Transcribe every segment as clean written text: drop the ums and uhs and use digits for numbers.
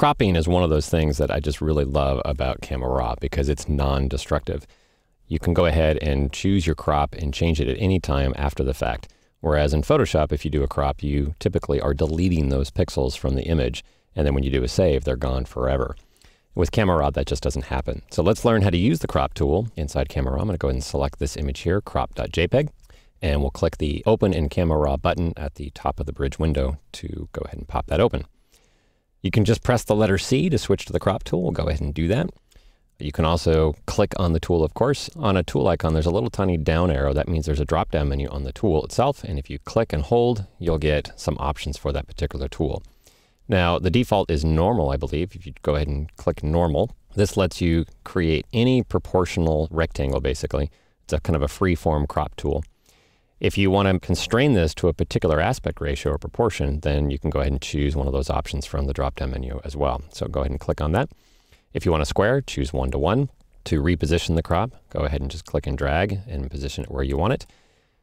Cropping is one of those things that I just really love about Camera Raw because it's non-destructive. You can go ahead and choose your crop and change it at any time after the fact. Whereas in Photoshop, if you do a crop, you typically are deleting those pixels from the image, and then when you do a save, they're gone forever. With Camera Raw, that just doesn't happen. So let's learn how to use the crop tool inside Camera Raw. I'm going to go ahead and select this image here, crop.jpg, and we'll click the Open in Camera Raw button at the top of the bridge window to go ahead and pop that open. You can just press the letter C to switch to the crop tool. We'll go ahead and do that. You can also click on the tool, of course. On a tool icon, there's a little tiny down arrow. That means there's a drop-down menu on the tool itself, and if you click and hold, you'll get some options for that particular tool. Now, the default is normal, I believe. If you go ahead and click normal, this lets you create any proportional rectangle, basically. It's a kind of a free-form crop tool. If you want to constrain this to a particular aspect ratio or proportion, then you can go ahead and choose one of those options from the drop-down menu as well. So go ahead and click on that. If you want a square, choose 1:1. To reposition the crop, go ahead and just click and drag and position it where you want it.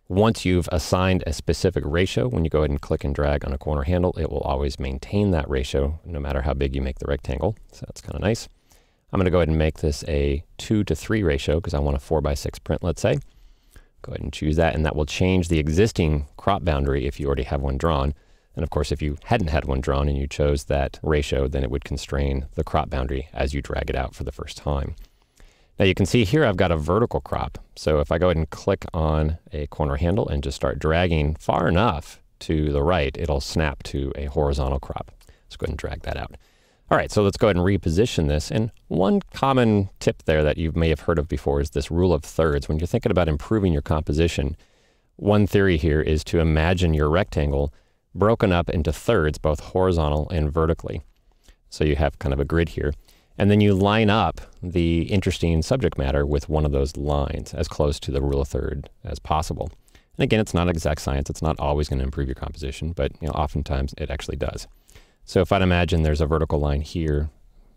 Once you've assigned a specific ratio, when you go ahead and click and drag on a corner handle, it will always maintain that ratio no matter how big you make the rectangle. So that's kind of nice. I'm going to go ahead and make this a 2:3 ratio because I want a 4:6 print, let's say. Go ahead and choose that, and that will change the existing crop boundary if you already have one drawn. And of course, if you hadn't had one drawn and you chose that ratio, then it would constrain the crop boundary as you drag it out for the first time. Now you can see here I've got a vertical crop. So if I go ahead and click on a corner handle and just start dragging far enough to the right, it'll snap to a horizontal crop. Let's go ahead and drag that out. All right, so let's go ahead and reposition this. And one common tip there that you may have heard of before is this rule of thirds. When you're thinking about improving your composition, one theory here is to imagine your rectangle broken up into thirds, both horizontal and vertically. So you have kind of a grid here. And then you line up the interesting subject matter with one of those lines as close to the rule of third as possible. And again, it's not exact science. It's not always going to improve your composition, but oftentimes it actually does. So if I'd imagine there's a vertical line here,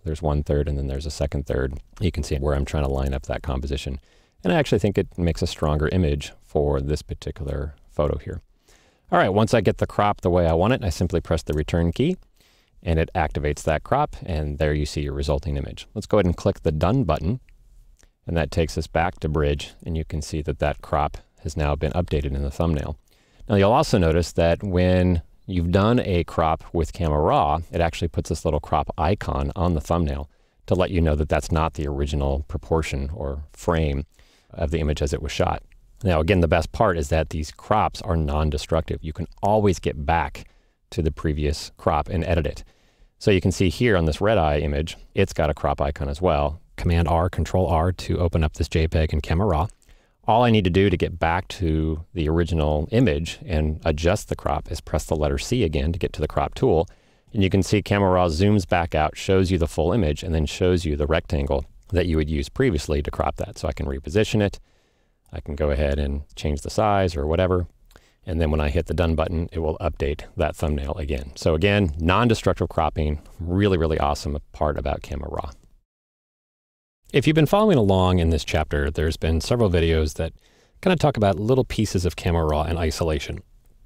there's 1/3, and then there's a 2/3, you can see where I'm trying to line up that composition. And I actually think it makes a stronger image for this particular photo here. All right, once I get the crop the way I want it, I simply press the return key, and it activates that crop, and there you see your resulting image. Let's go ahead and click the Done button, and that takes us back to Bridge, and you can see that that crop has now been updated in the thumbnail. Now you'll also notice that when you've done a crop with Camera Raw, it actually puts this little crop icon on the thumbnail to let you know that that's not the original proportion or frame of the image as it was shot. Now, again, the best part is that these crops are non-destructive. You can always get back to the previous crop and edit it. So you can see here on this red eye image, it's got a crop icon as well. Command R, Control R to open up this JPEG in Camera Raw. All I need to do to get back to the original image and adjust the crop is press the letter C again to get to the crop tool. And you can see Camera Raw zooms back out, shows you the full image, and then shows you the rectangle that you would use previously to crop that. So I can reposition it. I can go ahead and change the size or whatever. And then when I hit the Done button, it will update that thumbnail again. So again, non-destructive cropping, really, really awesome part about Camera Raw. If you've been following along in this chapter, there's been several videos that kind of talk about little pieces of Camera Raw in isolation.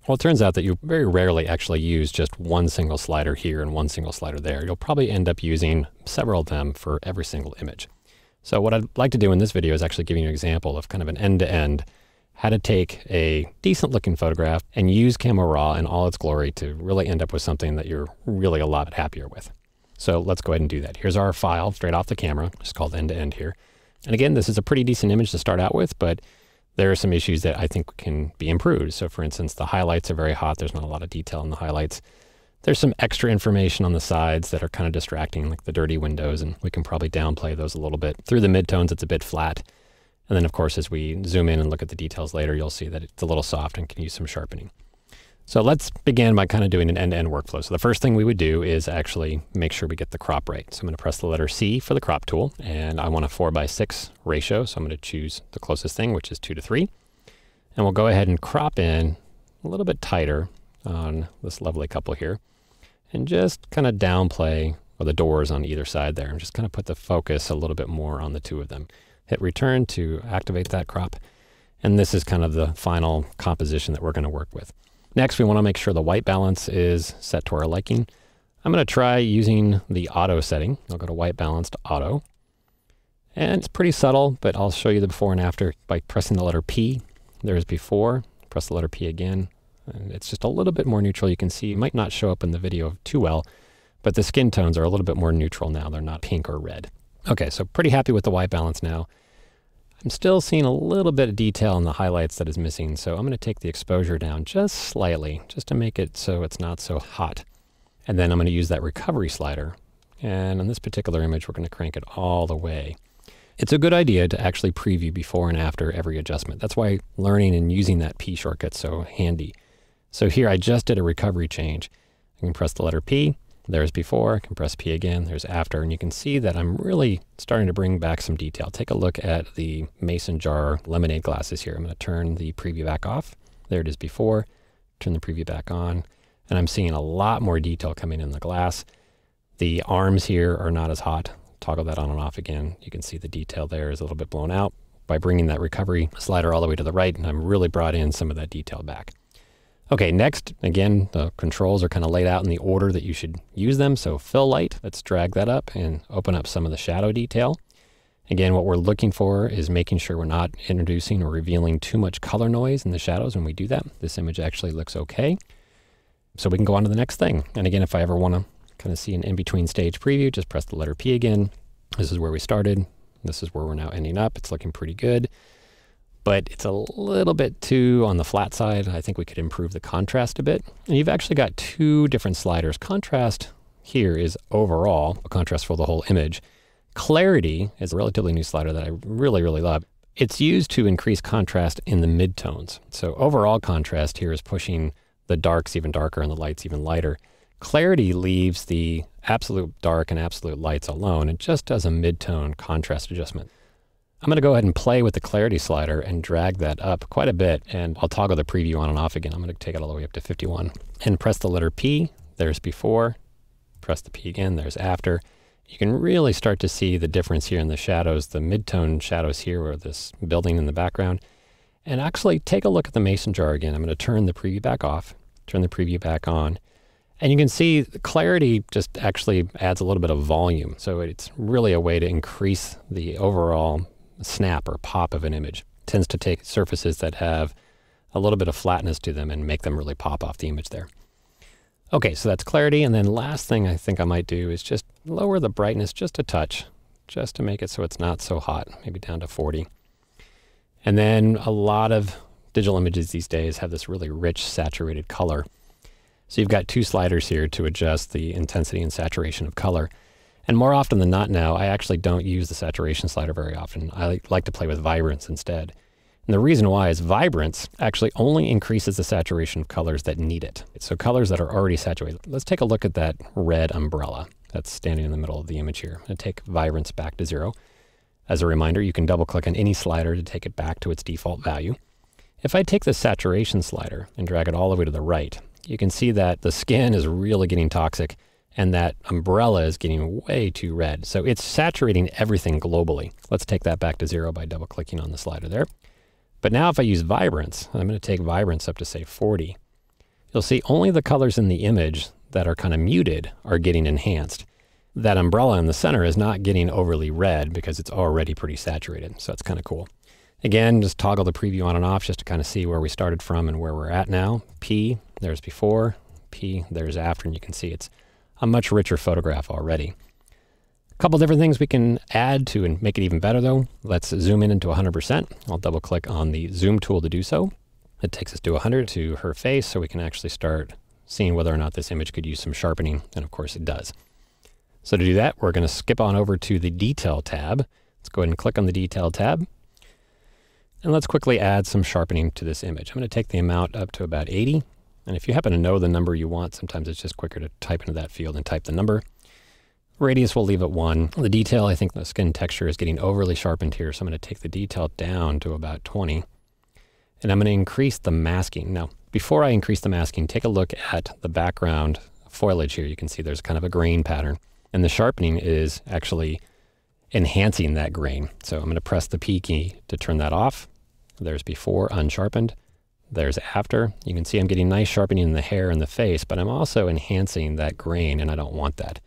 Well, it turns out that you very rarely actually use just one single slider here and one single slider there. You'll probably end up using several of them for every single image. So what I'd like to do in this video is actually give you an example of kind of an end-to-end, how to take a decent looking photograph and use Camera Raw in all its glory to really end up with something that you're really a lot happier with. So let's go ahead and do that. Here's our file straight off the camera. It's called end-to-end here. And again, this is a pretty decent image to start out with, but there are some issues that I think can be improved. So for instance, the highlights are very hot. There's not a lot of detail in the highlights. There's some extra information on the sides that are kind of distracting, like the dirty windows, and we can probably downplay those a little bit. Through the midtones, it's a bit flat. And then of course, as we zoom in and look at the details later, you'll see that it's a little soft and can use some sharpening. So let's begin by kind of doing an end-to-end workflow. So the first thing we would do is actually make sure we get the crop right. So I'm going to press the letter C for the crop tool, and I want a 4:6 ratio. So I'm going to choose the closest thing, which is 2:3. And we'll go ahead and crop in a little bit tighter on this lovely couple here, and just kind of downplay the doors on either side there, and just kind of put the focus a little bit more on the two of them. Hit return to activate that crop. And this is kind of the final composition that we're going to work with. Next, we want to make sure the white balance is set to our liking. I'm going to try using the auto setting. I'll go to white balance to auto. And it's pretty subtle, but I'll show you the before and after by pressing the letter P. There's before, press the letter P again. And it's just a little bit more neutral. You can see it might not show up in the video too well, but the skin tones are a little bit more neutral now. They're not pink or red. Okay, so pretty happy with the white balance now. I'm still seeing a little bit of detail in the highlights that is missing, so I'm going to take the exposure down just slightly, just to make it so it's not so hot. And then I'm going to use that recovery slider. And on this particular image, we're going to crank it all the way. It's a good idea to actually preview before and after every adjustment. That's why learning and using that P shortcut's so handy. So here I just did a recovery change. I can press the letter P. There's before, I can press P again, there's after, and you can see that I'm really starting to bring back some detail. Take a look at the mason jar lemonade glasses here. I'm going to turn the preview back off. There it is before, turn the preview back on, and I'm seeing a lot more detail coming in the glass. The arms here are not as hot. Toggle that on and off again. You can see the detail there is a little bit blown out. By bringing that recovery slider all the way to the right, and I'm really brought in some of that detail back. Okay, next, again, the controls are kind of laid out in the order that you should use them. So fill light, let's drag that up and open up some of the shadow detail. Again, what we're looking for is making sure we're not introducing or revealing too much color noise in the shadows when we do that. This image actually looks okay. So we can go on to the next thing. And again, if I ever want to kind of see an in-between stage preview, just press the letter P again. This is where we started. This is where we're now ending up. It's looking pretty good. But it's a little bit too on the flat side. I think we could improve the contrast a bit. And you've actually got two different sliders. Contrast here is overall, a contrast for the whole image. Clarity is a relatively new slider that I really, really love. It's used to increase contrast in the midtones. So overall contrast here is pushing the darks even darker and the lights even lighter. Clarity leaves the absolute dark and absolute lights alone. It just does a mid-tone contrast adjustment. I'm going to go ahead and play with the clarity slider and drag that up quite a bit, and I'll toggle the preview on and off again. I'm going to take it all the way up to 51 and press the letter P. There's before, press the P again, there's after. You can really start to see the difference here in the shadows, the mid-tone shadows here or this building in the background. And actually take a look at the mason jar again. I'm going to turn the preview back off, turn the preview back on. And you can see the clarity just actually adds a little bit of volume. So it's really a way to increase the overall snap or pop of an image. It tends to take surfaces that have a little bit of flatness to them and make them really pop off the image there. Okay, so that's clarity. And then last thing I think I might do is just lower the brightness just a touch, just to make it so it's not so hot, maybe down to 40. And then a lot of digital images these days have this really rich saturated color. So you've got two sliders here to adjust the intensity and saturation of color. And more often than not now, I actually don't use the saturation slider very often. I like to play with vibrance instead. And the reason why is vibrance actually only increases the saturation of colors that need it. So colors that are already saturated. Let's take a look at that red umbrella that's standing in the middle of the image here. I'm going to take vibrance back to 0. As a reminder, you can double click on any slider to take it back to its default value. If I take the saturation slider and drag it all the way to the right, you can see that the skin is really getting toxic and that umbrella is getting way too red. So it's saturating everything globally. Let's take that back to 0 by double clicking on the slider there. But now if I use vibrance, I'm going to take vibrance up to say 40. You'll see only the colors in the image that are kind of muted are getting enhanced. That umbrella in the center is not getting overly red because it's already pretty saturated. So it's kind of cool. Again, just toggle the preview on and off just to kind of see where we started from and where we're at now. P, there's before, P, there's after, and you can see it's a much richer photograph already. A couple different things we can add to and make it even better though. Let's zoom in into 100%. I'll double click on the zoom tool to do so. It takes us to 100 to her face so we can actually start seeing whether or not this image could use some sharpening, and of course it does. So to do that, we're going to skip on over to the Detail tab. Let's go ahead and click on the Detail tab. And let's quickly add some sharpening to this image. I'm going to take the amount up to about 80. And if you happen to know the number you want, sometimes it's just quicker to type into that field and type the number. Radius we'll leave at 1. The detail, I think the skin texture is getting overly sharpened here, so I'm going to take the detail down to about 20. And I'm going to increase the masking. Now, before I increase the masking, take a look at the background foliage here. You can see there's kind of a grain pattern. And the sharpening is actually enhancing that grain. So I'm going to press the P key to turn that off. There's before unsharpened. There's after. You can see I'm getting nice sharpening in the hair and the face, but I'm also enhancing that grain, and I don't want that.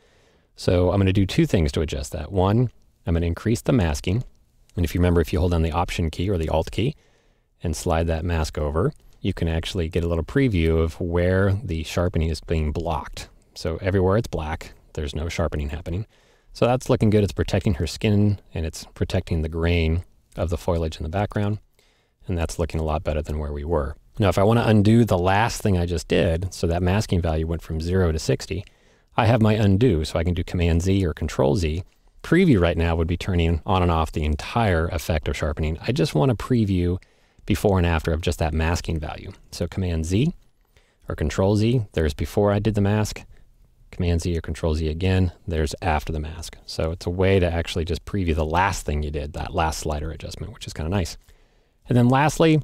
So I'm going to do two things to adjust that. One, I'm going to increase the masking. And if you remember, if you hold down the Option key or the Alt key and slide that mask over, you can actually get a little preview of where the sharpening is being blocked. So everywhere it's black, there's no sharpening happening. So that's looking good. It's protecting her skin and it's protecting the grain of the foliage in the background. And that's looking a lot better than where we were. Now, if I want to undo the last thing I just did, so that masking value went from 0 to 60, I have my undo, so I can do Command Z or Control Z. Preview right now would be turning on and off the entire effect of sharpening. I just want to preview before and after of just that masking value. So Command Z or Control Z, there's before I did the mask. Command Z or Control Z again, there's after the mask. So it's a way to actually just preview the last thing you did, that last slider adjustment, which is kind of nice. And then lastly,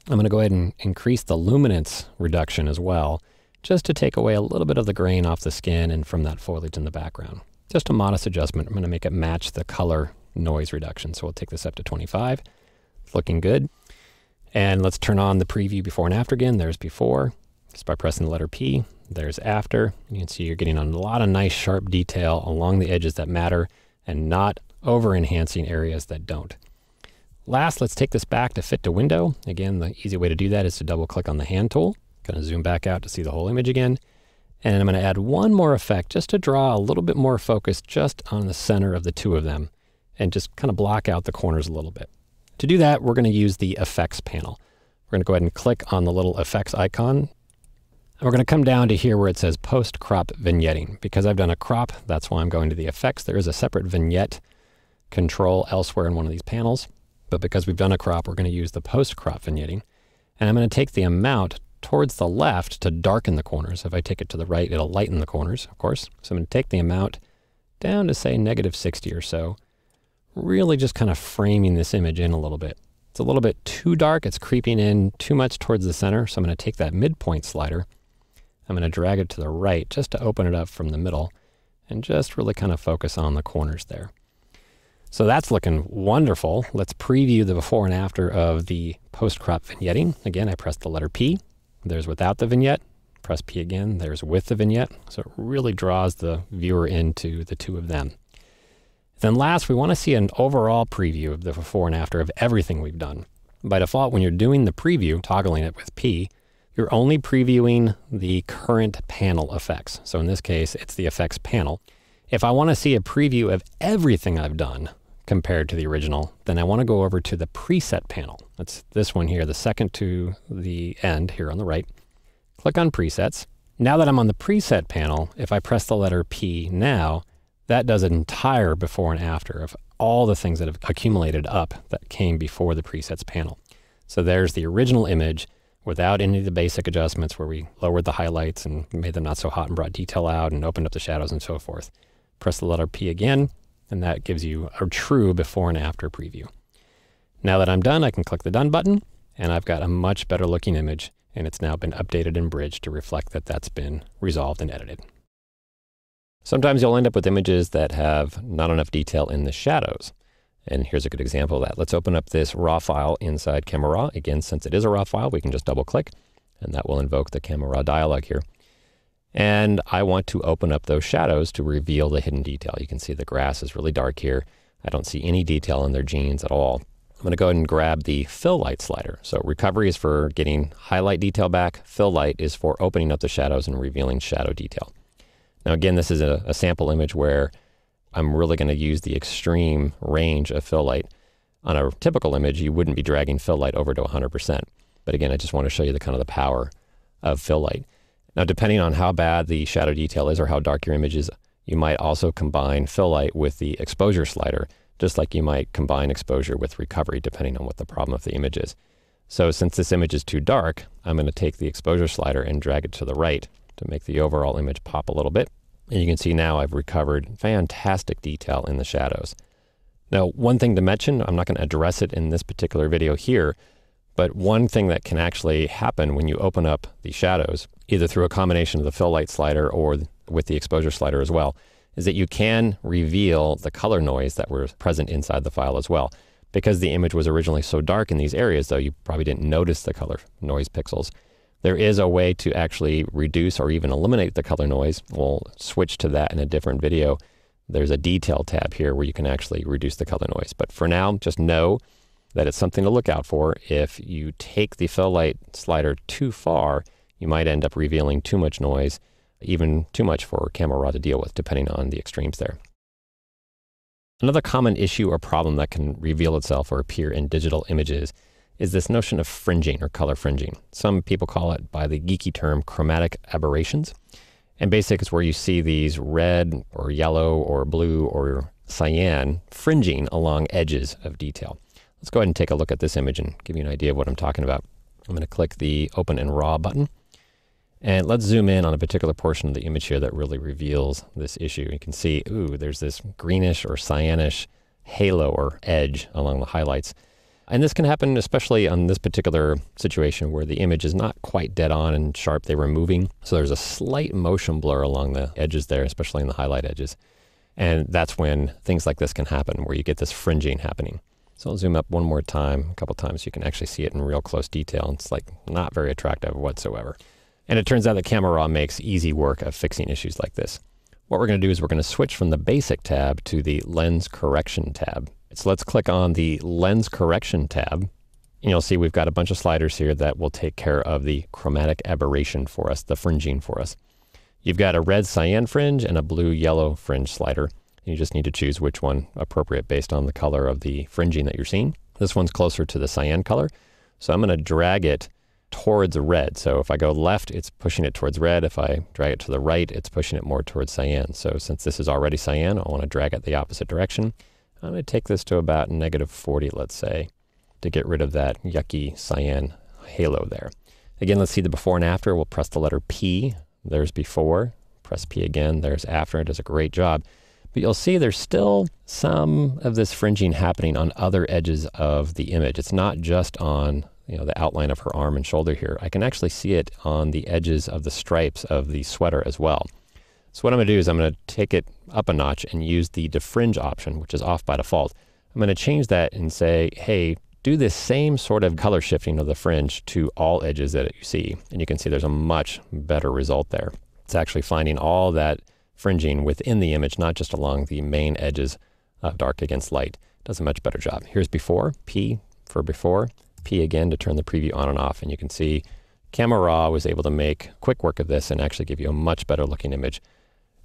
I'm going to go ahead and increase the luminance reduction as well, just to take away a little bit of the grain off the skin and from that foliage in the background. Just a modest adjustment. I'm going to make it match the color noise reduction. So we'll take this up to 25. It's looking good. And let's turn on the preview before and after again. There's before, just by pressing the letter P. There's after. You can see you're getting a lot of nice sharp detail along the edges that matter and not over-enhancing areas that don't. Last, let's take this back to fit to window. Again, the easy way to do that is to double click on the hand tool. Going to zoom back out to see the whole image again. And I'm going to add one more effect just to draw a little bit more focus just on the center of the two of them and just kind of block out the corners a little bit. To do that, we're going to use the effects panel. We're going to go ahead and click on the little effects icon. And we're going to come down to here where it says post crop vignetting. Because I've done a crop, that's why I'm going to the effects. There is a separate vignette control elsewhere in one of these panels. But because we've done a crop, we're going to use the post crop vignetting. And I'm going to take the amount towards the left to darken the corners. If I take it to the right, it'll lighten the corners, of course. So I'm going to take the amount down to say -60 or so, really just kind of framing this image in a little bit. It's a little bit too dark. It's creeping in too much towards the center. So I'm going to take that midpoint slider. I'm going to drag it to the right just to open it up from the middle and just really kind of focus on the corners there. So that's looking wonderful. Let's preview the before and after of the post-crop vignetting. Again, I press the letter P. There's without the vignette. Press P again. There's with the vignette. So it really draws the viewer into the two of them. Then last, we want to see an overall preview of the before and after of everything we've done. By default, when you're doing the preview, toggling it with P, you're only previewing the current panel effects. So in this case, it's the effects panel. If I want to see a preview of everything I've done compared to the original, then I want to go over to the preset panel. That's this one here, the second to the end here on the right. Click on presets. Now that I'm on the preset panel, if I press the letter P now, that does an entire before and after of all the things that have accumulated up that came before the presets panel. So there's the original image without any of the basic adjustments where we lowered the highlights and made them not so hot and brought detail out and opened up the shadows and so forth. Press the letter P again, and that gives you a true before and after preview. Now that I'm done, I can click the Done button, and I've got a much better looking image, and it's now been updated and bridged to reflect that that's been resolved and edited. Sometimes you'll end up with images that have not enough detail in the shadows. And here's a good example of that. Let's open up this raw file inside Camera Raw. Again, since it is a raw file, we can just double click, and that will invoke the Camera Raw dialog here. And I want to open up those shadows to reveal the hidden detail. You can see the grass is really dark here. I don't see any detail in their jeans at all. I'm going to go ahead and grab the fill light slider. So recovery is for getting highlight detail back. Fill light is for opening up the shadows and revealing shadow detail. Now again, this is a sample image where I'm really going to use the extreme range of fill light. On a typical image, you wouldn't be dragging fill light over to 100%. But again, I just want to show you the kind of the power of fill light. Now, depending on how bad the shadow detail is or how dark your image is, you might also combine fill light with the exposure slider, just like you might combine exposure with recovery, depending on what the problem of the image is. So since this image is too dark, I'm going to take the exposure slider and drag it to the right to make the overall image pop a little bit. And you can see now I've recovered fantastic detail in the shadows. Now, one thing to mention, I'm not going to address it in this particular video here, but one thing that can actually happen when you open up the shadows, either through a combination of the fill light slider or with the exposure slider as well, is that you can reveal the color noise that was present inside the file as well. Because the image was originally so dark in these areas, though, you probably didn't notice the color noise pixels. There is a way to actually reduce or even eliminate the color noise. We'll switch to that in a different video. There's a detail tab here where you can actually reduce the color noise. But for now, just know that it's something to look out for. If you take the fill light slider too far, you might end up revealing too much noise, even too much for Camera Raw to deal with, depending on the extremes there. Another common issue or problem that can reveal itself or appear in digital images is this notion of fringing or color fringing. Some people call it by the geeky term chromatic aberrations. And basically it's where you see these red or yellow or blue or cyan fringing along edges of detail. Let's go ahead and take a look at this image and give you an idea of what I'm talking about. I'm going to click the Open in RAW button. And let's zoom in on a particular portion of the image here that really reveals this issue. You can see, ooh, there's this greenish or cyanish halo or edge along the highlights. And this can happen especially on this particular situation where the image is not quite dead on and sharp. They were moving. So there's a slight motion blur along the edges there, especially in the highlight edges. And that's when things like this can happen, where you get this fringing happening. So I'll zoom up one more time, a couple times. You can actually see it in real close detail. It's like not very attractive whatsoever. And it turns out that Camera Raw makes easy work of fixing issues like this. What we're going to do is we're going to switch from the Basic tab to the Lens Correction tab. So let's click on the Lens Correction tab. And you'll see we've got a bunch of sliders here that will take care of the chromatic aberration for us, the fringing for us. You've got a red cyan fringe and a blue yellow fringe slider. You just need to choose which one appropriate based on the color of the fringing that you're seeing. This one's closer to the cyan color. So I'm going to drag it towards red. So if I go left, it's pushing it towards red. If I drag it to the right, it's pushing it more towards cyan. So since this is already cyan, I want to drag it the opposite direction. I'm going to take this to about -40, let's say, to get rid of that yucky cyan halo there. Again, let's see the before and after. We'll press the letter P. There's before. Press P again. There's after. It does a great job. But you'll see there's still some of this fringing happening on other edges of the image. It's not just on the outline of her arm and shoulder here. I can actually see it on the edges of the stripes of the sweater as well. So what I'm going to do is I'm going to take it up a notch and use the defringe option, which is off by default. I'm going to change that and say, hey, do this same sort of color shifting of the fringe to all edges that you see. And you can see there's a much better result there. It's actually finding all that fringing within the image, not just along the main edges of dark against light. It does a much better job. Here's before, P for before, P again to turn the preview on and off. And you can see Camera Raw was able to make quick work of this and actually give you a much better looking image.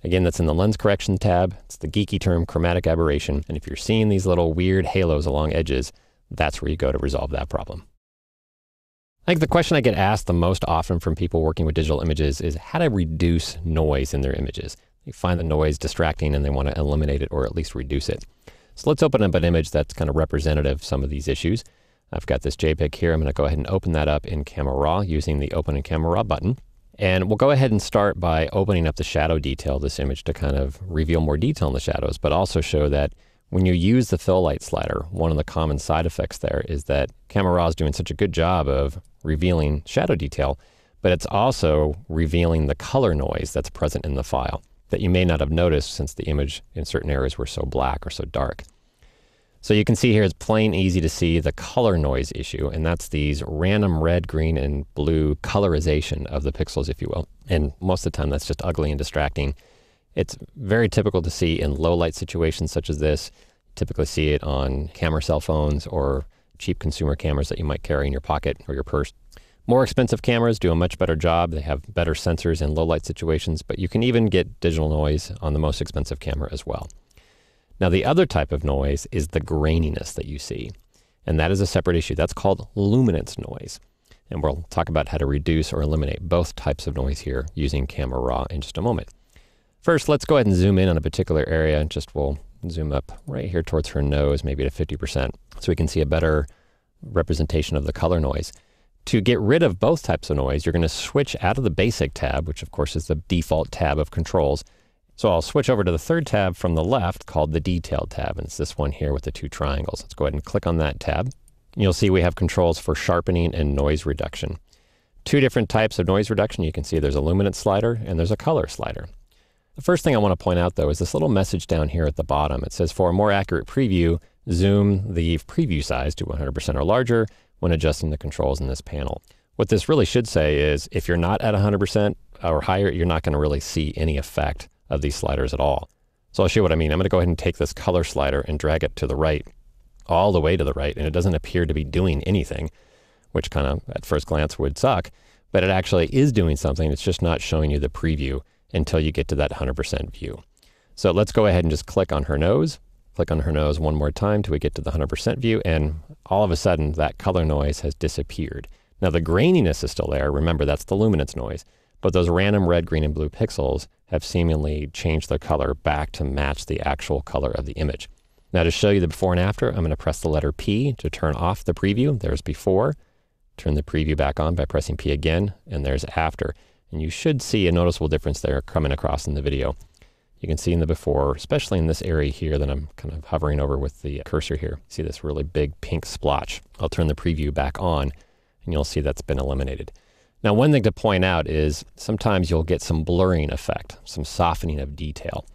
Again, that's in the Lens Correction tab. It's the geeky term chromatic aberration. And if you're seeing these little weird halos along edges, that's where you go to resolve that problem. I think the question I get asked the most often from people working with digital images is how to reduce noise in their images. They find the noise distracting and they want to eliminate it or at least reduce it. So let's open up an image that's kind of representative of some of these issues. I've got this JPEG here. I'm going to go ahead and open that up in Camera Raw using the Open in Camera Raw button. And we'll go ahead and start by opening up the shadow detail of this image to kind of reveal more detail in the shadows, but also show that when you use the fill light slider, one of the common side effects there is that Camera Raw is doing such a good job of revealing shadow detail, but it's also revealing the color noise that's present in the file that you may not have noticed since the image in certain areas were so black or so dark. So you can see here it's plain easy to see the color noise issue, and that's these random red, green, and blue colorization of the pixels, if you will. And most of the time that's just ugly and distracting. It's very typical to see in low light situations such as this. You typically see it on camera cell phones or cheap consumer cameras that you might carry in your pocket or your purse. More expensive cameras do a much better job. They have better sensors in low light situations, but you can even get digital noise on the most expensive camera as well. Now, the other type of noise is the graininess that you see, and that is a separate issue. That's called luminance noise, and we'll talk about how to reduce or eliminate both types of noise here using Camera Raw in just a moment. First, let's go ahead and zoom in on a particular area. We'll zoom up right here towards her nose, maybe to 50%, so we can see a better representation of the color noise. To get rid of both types of noise, you're going to switch out of the Basic tab, which of course is the default tab of controls. So I'll switch over to the third tab from the left called the Detail tab, and it's this one here with the two triangles. Let's go ahead and click on that tab. You'll see we have controls for sharpening and noise reduction. Two different types of noise reduction. You can see there's a luminance slider and there's a color slider. The first thing I want to point out though is this little message down here at the bottom. It says, for a more accurate preview, zoom the preview size to 100% or larger when adjusting the controls in this panel. What this really should say is if you're not at 100% or higher, you're not going to really see any effect of these sliders at all. So I'll show you what I mean. I'm going to go ahead and take this color slider and drag it to the right, all the way to the right, and it doesn't appear to be doing anything, which kind of at first glance would suck, but it actually is doing something. It's just not showing you the preview until you get to that 100% view. So let's go ahead and just click on her nose. Click on her nose one more time till we get to the 100% view, and all of a sudden that color noise has disappeared. Now the graininess is still there. Remember, that's the luminance noise, but those random red, green, and blue pixels have seemingly changed their color back to match the actual color of the image. Now to show you the before and after, I'm going to press the letter P to turn off the preview. There's before. Turn the preview back on by pressing P again, and there's after. And you should see a noticeable difference there coming across in the video. You can see in the before, especially in this area here that I'm kind of hovering over with the cursor here. See this really big pink splotch. I'll turn the preview back on, and you'll see that's been eliminated. Now, one thing to point out is sometimes you'll get some blurring effect, some softening of detail,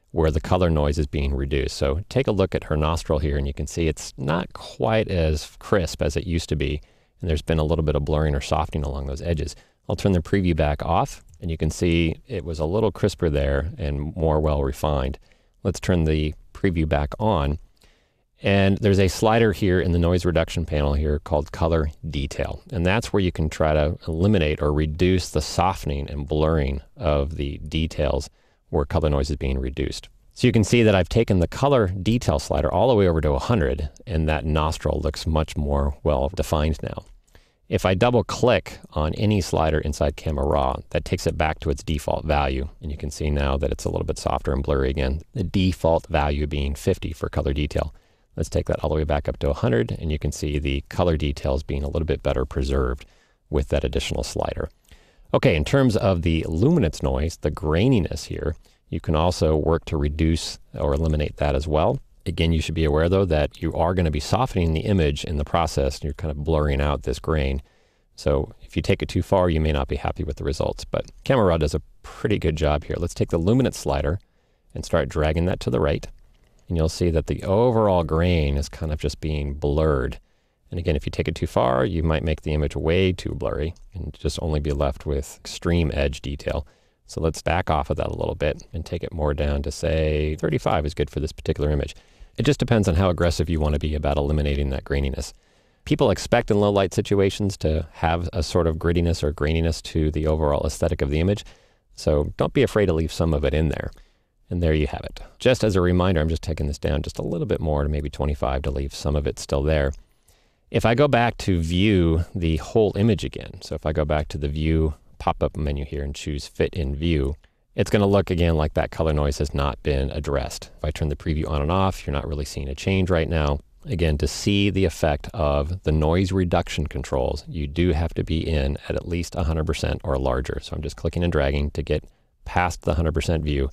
where the color noise is being reduced. So take a look at her nostril here, and you can see it's not quite as crisp as it used to be, and there's been a little bit of blurring or softening along those edges. I'll turn the preview back off, and you can see it was a little crisper there and more well refined. Let's turn the preview back on. And there's a slider here in the noise reduction panel here called color detail. And that's where you can try to eliminate or reduce the softening and blurring of the details where color noise is being reduced. So you can see that I've taken the color detail slider all the way over to 100, and that nostril looks much more well defined now. If I double click on any slider inside Camera Raw, that takes it back to its default value. And you can see now that it's a little bit softer and blurry again, the default value being 50 for color detail. Let's take that all the way back up to 100, and you can see the color details being a little bit better preserved with that additional slider. Okay, in terms of the luminance noise, the graininess here, you can also work to reduce or eliminate that as well. Again, you should be aware though that you are going to be softening the image in the process, and you're kind of blurring out this grain. So if you take it too far, you may not be happy with the results, but Camera Raw does a pretty good job here. Let's take the luminance slider and start dragging that to the right. And you'll see that the overall grain is kind of just being blurred. And again, if you take it too far, you might make the image way too blurry and just only be left with extreme edge detail. So let's back off of that a little bit and take it more down to, say, 35 is good for this particular image. It just depends on how aggressive you want to be about eliminating that graininess. People expect in low light situations to have a sort of grittiness or graininess to the overall aesthetic of the image. So don't be afraid to leave some of it in there. And there you have it. Just as a reminder, I'm just taking this down just a little bit more to maybe 25 to leave some of it still there. If I go back to view the whole image again, so if I go back to the view pop-up menu here and choose fit in view, it's going to look again like that color noise has not been addressed. If I turn the preview on and off, you're not really seeing a change right now. Again, to see the effect of the noise reduction controls, you do have to be in at least 100% or larger. So I'm just clicking and dragging to get past the 100% view.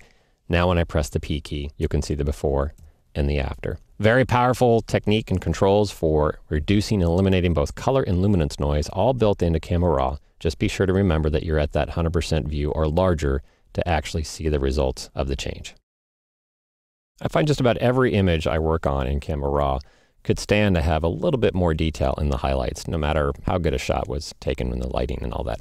Now when I press the P key, you can see the before and the after. Very powerful technique and controls for reducing and eliminating both color and luminance noise, all built into Camera Raw. Just be sure to remember that you're at that 100% view or larger to actually see the results of the change. I find just about every image I work on in Camera Raw could stand to have a little bit more detail in the highlights, no matter how good a shot was taken in the lighting and all that.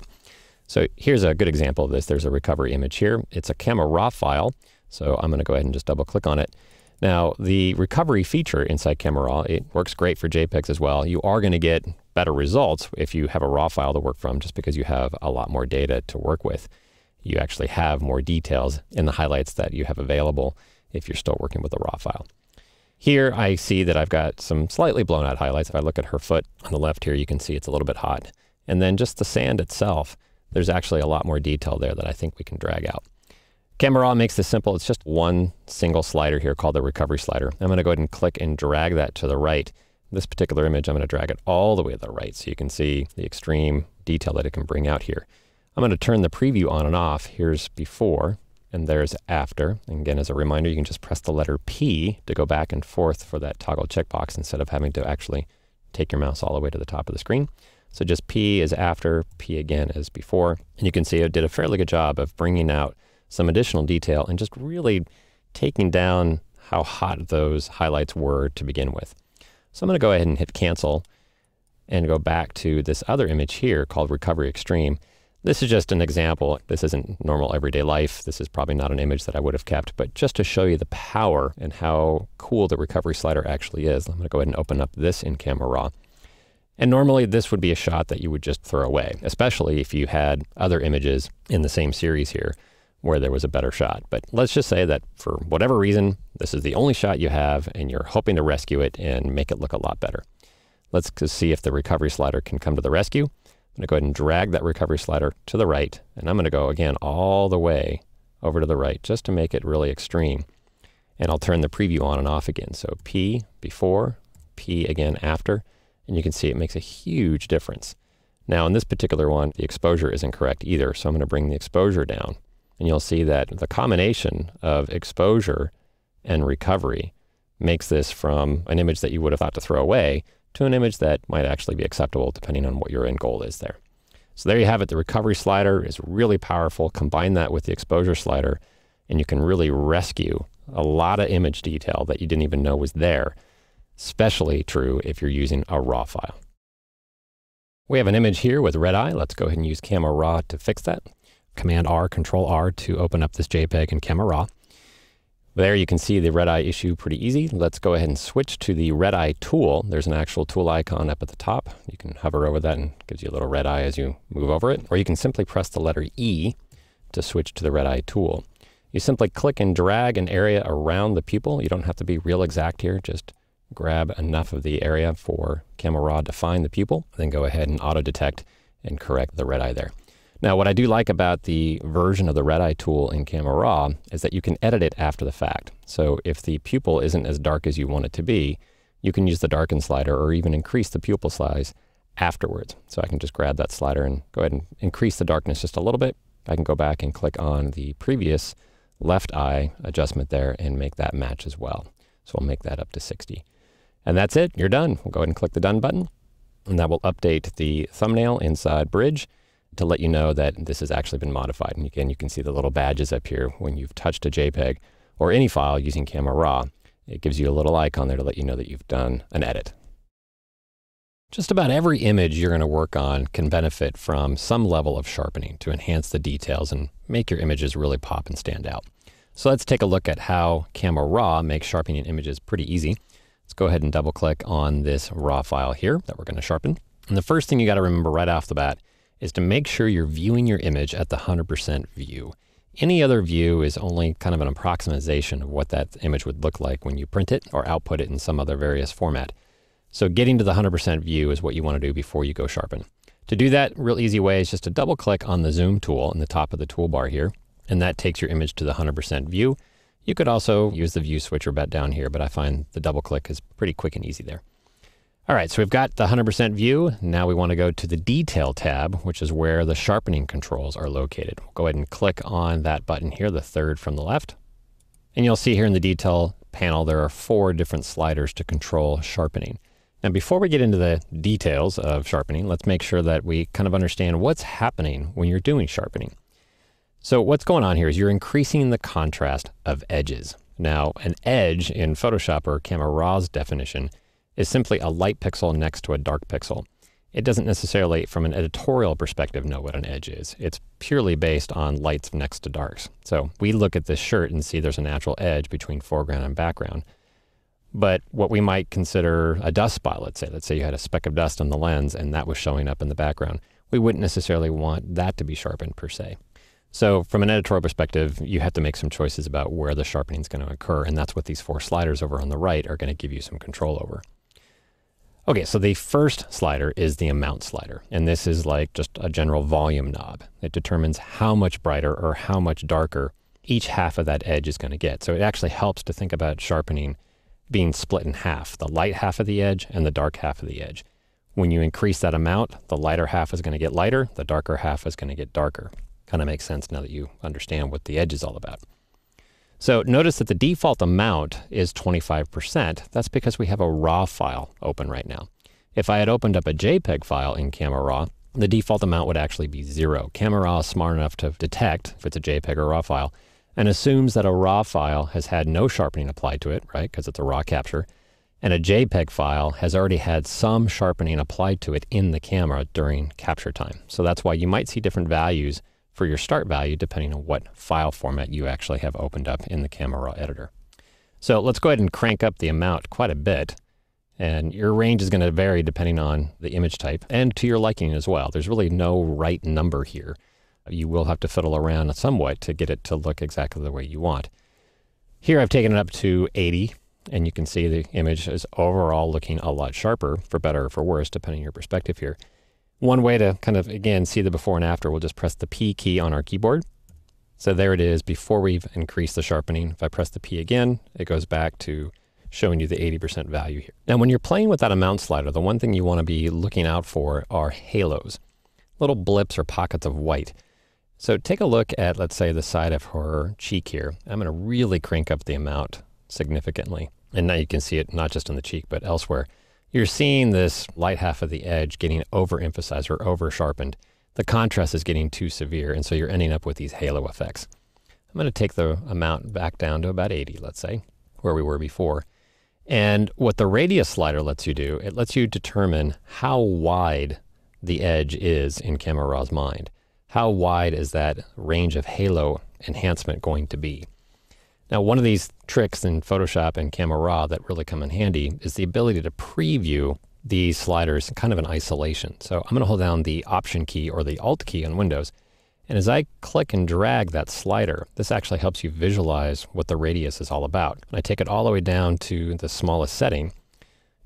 So here's a good example of this. There's a recovery image here. It's a Camera Raw file. So I'm going to go ahead and just double click on it. Now, the recovery feature inside Camera Raw, it works great for JPEGs as well. You are going to get better results if you have a RAW file to work from, just because you have a lot more data to work with. You actually have more details in the highlights that you have available if you're still working with a RAW file. Here I see that I've got some slightly blown out highlights. If I look at her foot on the left here, you can see it's a little bit hot. And then just the sand itself, there's actually a lot more detail there that I think we can drag out. Camera Raw makes this simple. It's just one single slider here called the recovery slider. I'm going to go ahead and click and drag that to the right. This particular image, I'm going to drag it all the way to the right so you can see the extreme detail that it can bring out here. I'm going to turn the preview on and off. Here's before, and there's after. And again, as a reminder, you can just press the letter P to go back and forth for that toggle checkbox instead of having to actually take your mouse all the way to the top of the screen. So just P is after, P again is before. And you can see it did a fairly good job of bringing out some additional detail and just really taking down how hot those highlights were to begin with. So I'm going to go ahead and hit cancel and go back to this other image here called Recovery Extreme. This is just an example. This isn't normal everyday life. This is probably not an image that I would have kept, but just to show you the power and how cool the recovery slider actually is, I'm going to go ahead and open up this in Camera Raw. And normally this would be a shot that you would just throw away, especially if you had other images in the same series here where there was a better shot. But let's just say that for whatever reason, this is the only shot you have and you're hoping to rescue it and make it look a lot better. Let's see if the recovery slider can come to the rescue. I'm going to go ahead and drag that recovery slider to the right, and I'm going to go again all the way over to the right just to make it really extreme. And I'll turn the preview on and off again. So P before, P again after, and you can see it makes a huge difference. Now in this particular one, the exposure isn't correct either, so I'm going to bring the exposure down. And you'll see that the combination of exposure and recovery makes this from an image that you would have thought to throw away to an image that might actually be acceptable depending on what your end goal is there. So there you have it. The recovery slider is really powerful. Combine that with the exposure slider, and you can really rescue a lot of image detail that you didn't even know was there, especially true if you're using a RAW file. We have an image here with red eye. Let's go ahead and use Camera Raw to fix that. Command R, Control R to open up this JPEG in Camera Raw. There you can see the red eye issue pretty easy. Let's go ahead and switch to the red eye tool. There's an actual tool icon up at the top. You can hover over that and it gives you a little red eye as you move over it. Or you can simply press the letter E to switch to the red eye tool. You simply click and drag an area around the pupil. You don't have to be real exact here. Just grab enough of the area for Camera Raw to find the pupil. Then go ahead and auto detect and correct the red eye there. Now, what I do like about the version of the red eye tool in Camera Raw is that you can edit it after the fact. So if the pupil isn't as dark as you want it to be, you can use the darken slider or even increase the pupil size afterwards. So I can just grab that slider and go ahead and increase the darkness just a little bit. I can go back and click on the previous left eye adjustment there and make that match as well. So we'll make that up to 60. And that's it. You're done. We'll go ahead and click the done button, and that will update the thumbnail inside Bridge to let you know that this has actually been modified. And again, you can see the little badges up here when you've touched a JPEG or any file using Camera Raw. It gives you a little icon there to let you know that you've done an edit. Just about every image you're going to work on can benefit from some level of sharpening to enhance the details and make your images really pop and stand out. So let's take a look at how Camera Raw makes sharpening images pretty easy. Let's go ahead and double click on this RAW file here that we're going to sharpen. And the first thing you got to remember right off the bat is to make sure you're viewing your image at the 100% view. Any other view is only kind of an approximation of what that image would look like when you print it or output it in some other various format. So getting to the 100% view is what you want to do before you go sharpen. To do that, real easy way is just to double click on the zoom tool in the top of the toolbar here, and that takes your image to the 100% view. You could also use the view switcher button down here, but I find the double click is pretty quick and easy there. All right, so we've got the 100% view. Now we want to go to the Detail tab, which is where the sharpening controls are located. We'll go ahead and click on that button here, the third from the left. And you'll see here in the Detail panel, there are 4 different sliders to control sharpening. Now, before we get into the details of sharpening, let's make sure that we kind of understand what's happening when you're doing sharpening. So what's going on here is you're increasing the contrast of edges. Now, an edge in Photoshop or Camera Raw's definition is simply a light pixel next to a dark pixel. It doesn't necessarily, from an editorial perspective, know what an edge is. It's purely based on lights next to darks. So we look at this shirt and see there's a natural edge between foreground and background. But what we might consider a dust spot, let's say you had a speck of dust on the lens and that was showing up in the background, we wouldn't necessarily want that to be sharpened per se. So from an editorial perspective, you have to make some choices about where the sharpening is going to occur, and that's what these 4 sliders over on the right are going to give you some control over. Okay, so the first slider is the amount slider, and this is like just a general volume knob. It determines how much brighter or how much darker each half of that edge is going to get. So it actually helps to think about sharpening being split in half, the light half of the edge and the dark half of the edge. When you increase that amount, the lighter half is going to get lighter, the darker half is going to get darker. Kind of makes sense now that you understand what the edge is all about. So notice that the default amount is 25%. That's because we have a RAW file open right now. If I had opened up a JPEG file in Camera Raw, the default amount would actually be 0. Camera Raw is smart enough to detect if it's a JPEG or RAW file and assumes that a RAW file has had no sharpening applied to it, right, because it's a RAW capture, and a JPEG file has already had some sharpening applied to it in the camera during capture time. So that's why you might see different values for your start value depending on what file format you actually have opened up in the Camera Raw editor. So let's go ahead and crank up the amount quite a bit. And your range is going to vary depending on the image type and to your liking as well. There's really no right number here. You will have to fiddle around somewhat to get it to look exactly the way you want. Here I've taken it up to 80, and you can see the image is overall looking a lot sharper, for better or for worse, depending on your perspective here. One way to kind of, again, see the before and after, we'll just press the P key on our keyboard. So there it is before we've increased the sharpening. If I press the P again, it goes back to showing you the 80% value here. Now, when you're playing with that amount slider, the one thing you want to be looking out for are halos, little blips or pockets of white. So take a look at, let's say, the side of her cheek here. I'm going to really crank up the amount significantly. And now you can see it not just on the cheek, but elsewhere. You're seeing this light half of the edge getting overemphasized or over-sharpened. The contrast is getting too severe, and so you're ending up with these halo effects. I'm going to take the amount back down to about 80, let's say, where we were before. And what the radius slider lets you do, it lets you determine how wide the edge is in Camera Raw's mind. How wide is that range of halo enhancement going to be? Now, one of these tricks in Photoshop and Camera Raw that really come in handy is the ability to preview these sliders kind of in isolation. So I'm going to hold down the Option key or the Alt key on Windows. And as I click and drag that slider, this actually helps you visualize what the radius is all about. When I take it all the way down to the smallest setting,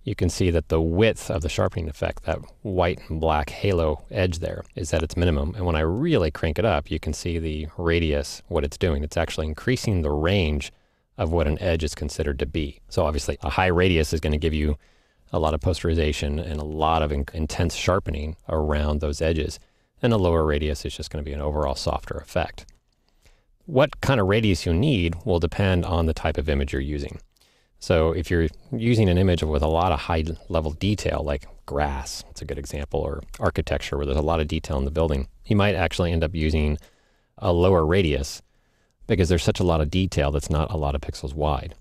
you can see that the width of the sharpening effect, that white and black halo edge there, is at its minimum. And when I really crank it up, you can see the radius, what it's doing. It's actually increasing the range of what an edge is considered to be. So obviously a high radius is going to give you a lot of posterization and a lot of intense sharpening around those edges. And a lower radius is just going to be an overall softer effect. What kind of radius you need will depend on the type of image you're using. So if you're using an image with a lot of high level detail, like grass, it's a good example, or architecture where there's a lot of detail in the building, you might actually end up using a lower radius because there's such a lot of detail that's not a lot of pixels wide.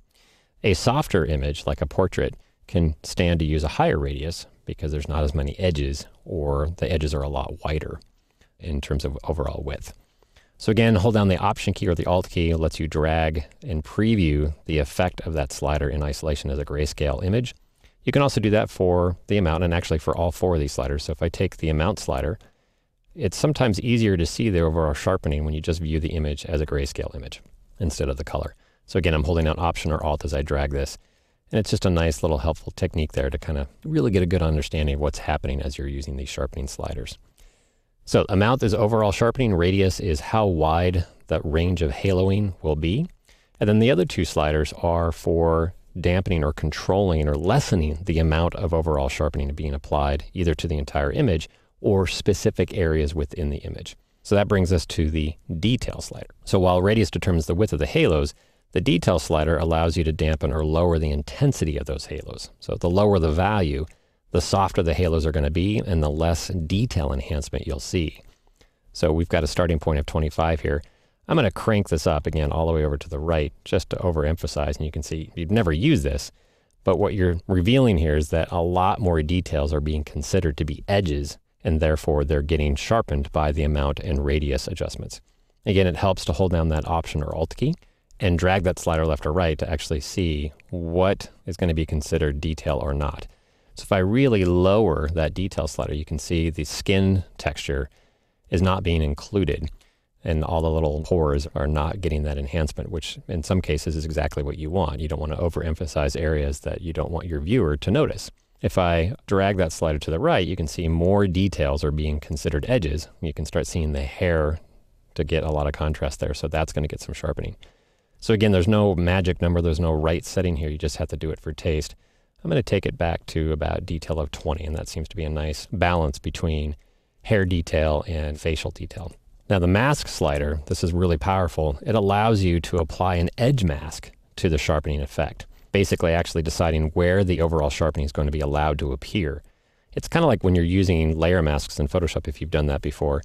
A softer image, like a portrait, can stand to use a higher radius because there's not as many edges, or the edges are a lot wider in terms of overall width. So again, hold down the Option key or the Alt key. It lets you drag and preview the effect of that slider in isolation as a grayscale image. You can also do that for the amount, and actually for all four of these sliders. So if I take the amount slider, it's sometimes easier to see the overall sharpening when you just view the image as a grayscale image instead of the color. So again, I'm holding down Option or Alt as I drag this. And it's just a nice little helpful technique there to kind of really get a good understanding of what's happening as you're using these sharpening sliders. So amount is overall sharpening, radius is how wide that range of haloing will be. And then the other two sliders are for dampening or controlling or lessening the amount of overall sharpening being applied either to the entire image or specific areas within the image. So that brings us to the detail slider. So while radius determines the width of the halos, the detail slider allows you to dampen or lower the intensity of those halos. So the lower the value, the softer the halos are going to be and the less detail enhancement you'll see. So we've got a starting point of 25 here. I'm going to crank this up again all the way over to the right just to overemphasize, and you can see you've never used this, but what you're revealing here is that a lot more details are being considered to be edges, and therefore they're getting sharpened by the amount and radius adjustments. Again, it helps to hold down that Option or Alt key and drag that slider left or right to actually see what is going to be considered detail or not. So if I really lower that detail slider, you can see the skin texture is not being included and all the little pores are not getting that enhancement, which in some cases is exactly what you want. You don't want to overemphasize areas that you don't want your viewer to notice. If I drag that slider to the right, you can see more details are being considered edges. You can start seeing the hair to get a lot of contrast there, so that's going to get some sharpening. So again, there's no magic number, there's no right setting here, you just have to do it for taste. I'm going to take it back to about detail of 20, and that seems to be a nice balance between hair detail and facial detail. Now the mask slider, this is really powerful. It allows you to apply an edge mask to the sharpening effect, basically actually deciding where the overall sharpening is going to be allowed to appear. It's kind of like when you're using layer masks in Photoshop, if you've done that before.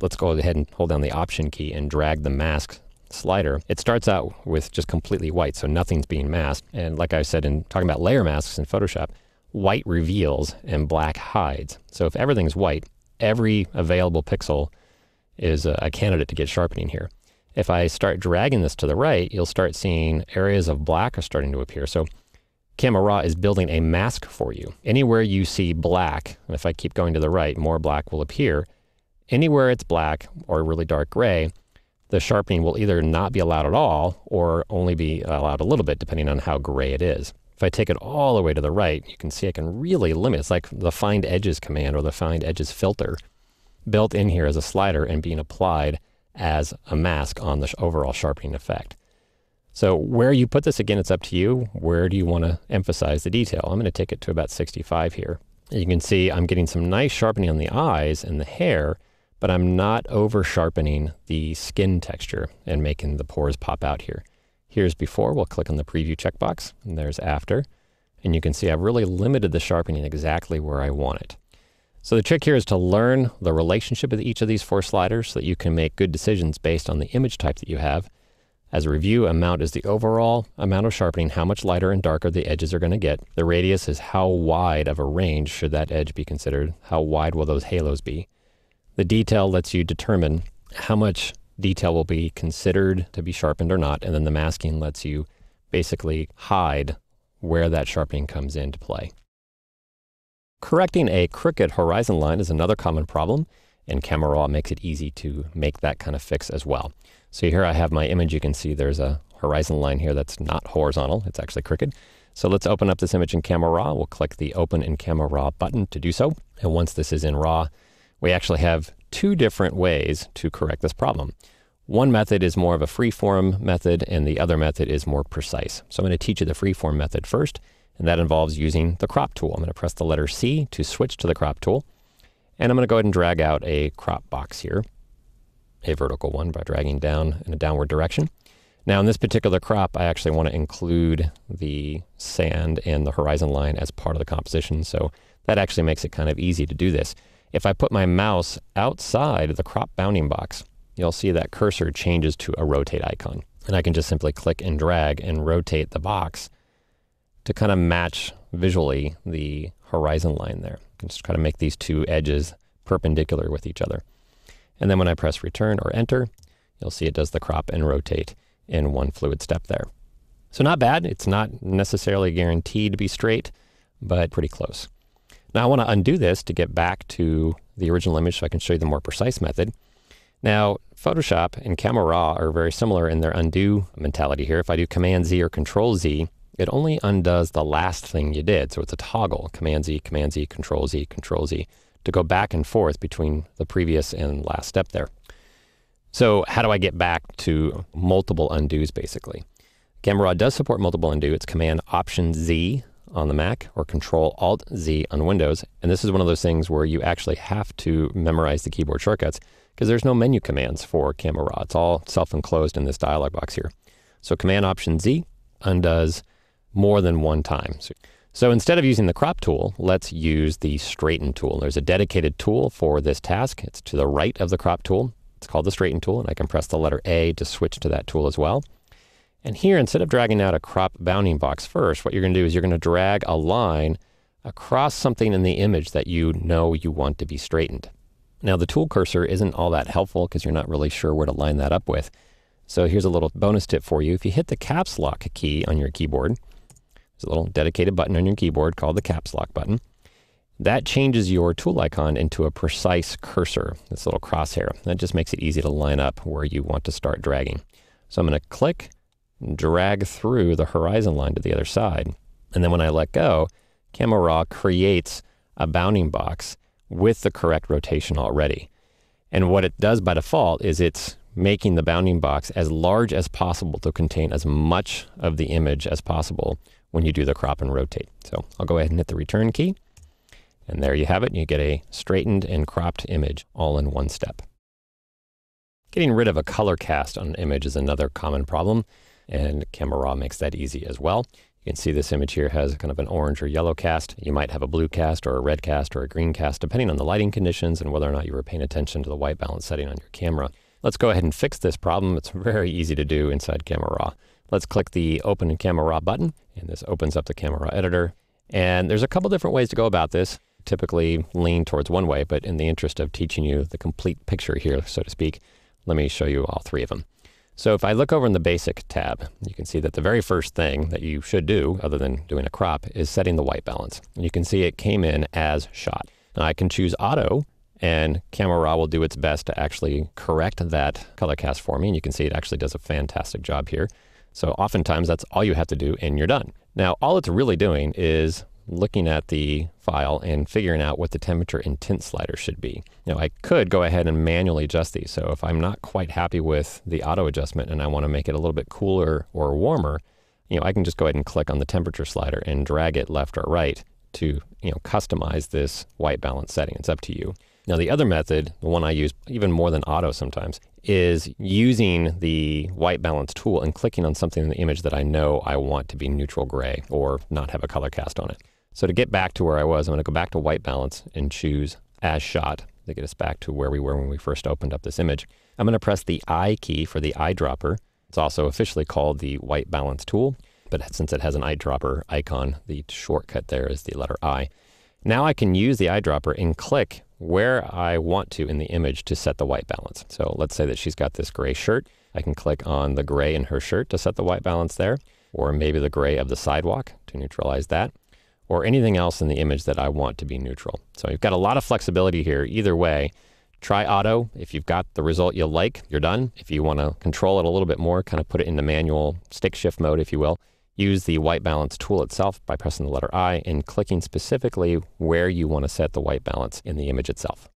Let's go ahead and hold down the Option key and drag the mask slider, it starts out with just completely white, so nothing's being masked. And like I said in talking about layer masks in Photoshop, white reveals and black hides. So if everything's white, every available pixel is a candidate to get sharpening here. If I start dragging this to the right, you'll start seeing areas of black are starting to appear. So Camera Raw is building a mask for you. Anywhere you see black, and if I keep going to the right, more black will appear. Anywhere it's black or really dark gray, the sharpening will either not be allowed at all or only be allowed a little bit depending on how gray it is. If I take it all the way to the right, you can see I can really limit. It's like the Find Edges command or the Find Edges filter built in here as a slider and being applied as a mask on the overall sharpening effect. So where you put this, again, it's up to you. Where do you want to emphasize the detail? I'm going to take it to about 65 here. You can see I'm getting some nice sharpening on the eyes and the hair, but I'm not over sharpening the skin texture and making the pores pop out here. Here's before. We'll click on the preview checkbox, and there's after. And you can see I've really limited the sharpening exactly where I want it. So the trick here is to learn the relationship of each of these 4 sliders so that you can make good decisions based on the image type that you have. As a review, amount is the overall amount of sharpening, how much lighter and darker the edges are going to get. The radius is how wide of a range should that edge be considered. How wide will those halos be? The detail lets you determine how much detail will be considered to be sharpened or not, and then the masking lets you basically hide where that sharpening comes into play. Correcting a crooked horizon line is another common problem, and Camera Raw makes it easy to make that kind of fix as well. So here I have my image. You can see there's a horizon line here that's not horizontal. It's actually crooked. So let's open up this image in Camera Raw. We'll click the Open in Camera Raw button to do so. And once this is in RAW, we actually have 2 different ways to correct this problem. One method is more of a freeform method, and the other method is more precise. So I'm going to teach you the freeform method first, and that involves using the crop tool. I'm going to press the letter C to switch to the crop tool, and I'm going to go ahead and drag out a crop box here, a vertical one, by dragging down in a downward direction. Now in this particular crop, I actually want to include the sand and the horizon line as part of the composition, so that actually makes it kind of easy to do this. If I put my mouse outside the crop bounding box, you'll see that cursor changes to a rotate icon. And I can just simply click and drag and rotate the box to kind of match visually the horizon line there. I can just try to make these 2 edges perpendicular with each other. And then when I press return or enter, you'll see it does the crop and rotate in one fluid step there. So not bad. It's not necessarily guaranteed to be straight, but pretty close. Now I want to undo this to get back to the original image so I can show you the more precise method. Now Photoshop and Camera Raw are very similar in their undo mentality here. If I do Command Z or Control Z, it only undoes the last thing you did. So it's a toggle, Command Z, Control Z, Control Z, to go back and forth between the previous and last step there. So how do I get back to multiple undos basically? Camera Raw does support multiple undo. It's Command Option Z on the Mac or Control Alt Z on Windows. And this is one of those things where you actually have to memorize the keyboard shortcuts because there's no menu commands for Camera Raw. It's all self-enclosed in this dialog box here. So Command Option Z undoes more than one time. So instead of using the crop tool, let's use the straighten tool. There's a dedicated tool for this task. It's to the right of the crop tool. It's called the straighten tool, and I can press the letter A to switch to that tool as well. And here, instead of dragging out a crop bounding box first, what you're going to do is you're going to drag a line across something in the image that you know you want to be straightened. Now, the tool cursor isn't all that helpful because you're not really sure where to line that up with. So here's a little bonus tip for you. If you hit the caps lock key on your keyboard, there's a little dedicated button on your keyboard called the caps lock button. That changes your tool icon into a precise cursor, this little crosshair. That just makes it easy to line up where you want to start dragging. So I'm going to click, drag through the horizon line to the other side. And then when I let go, Camera Raw creates a bounding box with the correct rotation already. And what it does by default is it's making the bounding box as large as possible to contain as much of the image as possible when you do the crop and rotate. So I'll go ahead and hit the return key. And there you have it. You get a straightened and cropped image all in one step. Getting rid of a color cast on an image is another common problem, and Camera Raw makes that easy as well. You can see this image here has kind of an orange or yellow cast. You might have a blue cast or a red cast or a green cast, depending on the lighting conditions and whether or not you were paying attention to the white balance setting on your camera. Let's go ahead and fix this problem. It's very easy to do inside Camera Raw. Let's click the Open in Camera Raw button, and this opens up the Camera Raw editor. And there's a couple different ways to go about this. Typically lean towards one way, but in the interest of teaching you the complete picture here, so to speak, let me show you all three of them. So if I look over in the Basic tab, you can see that the very first thing that you should do, other than doing a crop, is setting the white balance. And you can see it came in as shot. Now I can choose Auto, and Camera Raw will do its best to actually correct that color cast for me. And you can see it actually does a fantastic job here. So oftentimes that's all you have to do and you're done. Now all it's really doing is looking at the file and figuring out what the temperature and tint slider should be. Now I could go ahead and manually adjust these. So if I'm not quite happy with the auto adjustment and I want to make it a little bit cooler or warmer, I can just go ahead and click on the temperature slider and drag it left or right to, customize this white balance setting. It's up to you. Now the other method, the one I use even more than auto sometimes, is using the white balance tool and clicking on something in the image that I know I want to be neutral gray or not have a color cast on it. So to get back to where I was, I'm going to go back to white balance and choose as shot to get us back to where we were when we first opened up this image. I'm going to press the I key for the eyedropper. It's also officially called the white balance tool, but since it has an eyedropper icon, the shortcut there is the letter I. Now I can use the eyedropper and click where I want to in the image to set the white balance. So let's say that she's got this gray shirt. I can click on the gray in her shirt to set the white balance there, or maybe the gray of the sidewalk to neutralize that, or anything else in the image that I want to be neutral. So you've got a lot of flexibility here. Either way, try auto. If you've got the result you like, you're done. If you want to control it a little bit more, kind of put it into manual stick shift mode, if you will, use the white balance tool itself by pressing the letter I and clicking specifically where you want to set the white balance in the image itself.